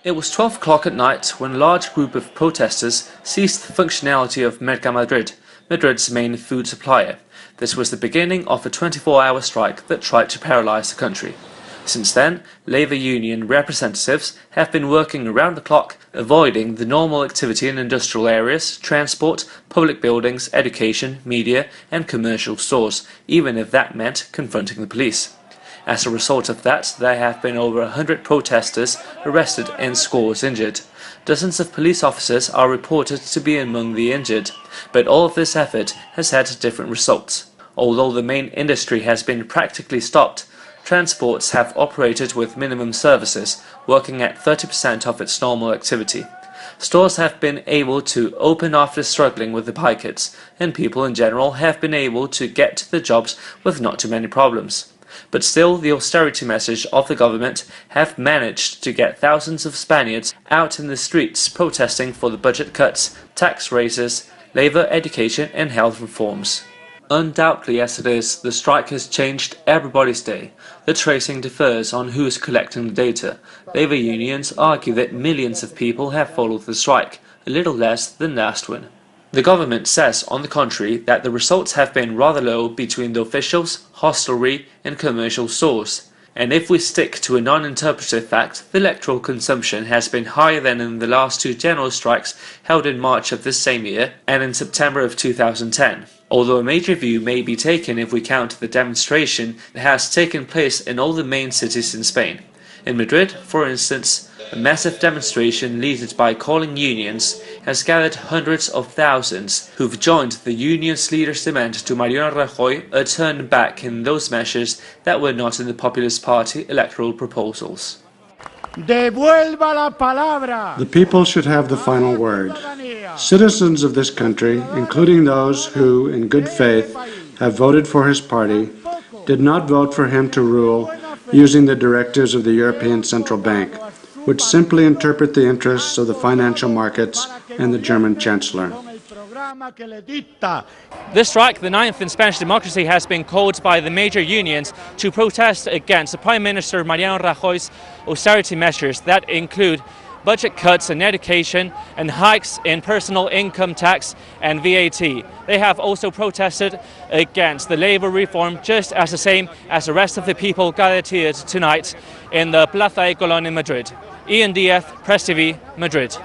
It was 12 o'clock at night when a large group of protesters seized the functionality of Madrid, Madrid's main food supplier. This was the beginning of a 24-hour strike that tried to paralyze the country. Since then, labor union representatives have been working around the clock, avoiding the normal activity in industrial areas, transport, public buildings, education, media and commercial stores, even if that meant confronting the police. As a result of that, there have been over 100 protesters arrested and scores injured. Dozens of police officers are reported to be among the injured, but all of this effort has had different results. Although the main industry has been practically stopped, transports have operated with minimum services, working at 30% of its normal activity. Stores have been able to open after struggling with the pickets, and people in general have been able to get to their jobs with not too many problems. But still, the austerity message of the government have managed to get thousands of Spaniards out in the streets protesting for the budget cuts, tax raises, labor, education and health reforms. Undoubtedly as it is, the strike has changed everybody's day. The tracing differs on who is collecting the data. Labor unions argue that millions of people have followed the strike, a little less than last one. The government says, on the contrary, that the results have been rather low between the officials, hostelry and commercial stores. And if we stick to a non-interpretive fact, the electoral consumption has been higher than in the last two general strikes held in March of this same year and in September of 2010. Although a major view may be taken if we count the demonstration that has taken place in all the main cities in Spain. In Madrid, for instance, a massive demonstration led by calling unions has gathered hundreds of thousands who've joined the union's leader's demand to Mariano Rajoy a turn back in those measures that were not in the Populist Party electoral proposals. The people should have the final word. Citizens of this country, including those who, in good faith, have voted for his party, did not vote for him to rule using the directives of the European Central Bank, which simply interpret the interests of the financial markets and the German Chancellor. This strike, the 9th in Spanish democracy, has been called by the major unions to protest against the Prime Minister Mariano Rajoy's austerity measures that include budget cuts in education and hikes in personal income tax and VAT. They have also protested against the labor reform just as the same as the rest of the people gathered here tonight in the Plaza de Colón in Madrid. Ian Diaz, Press TV, Madrid.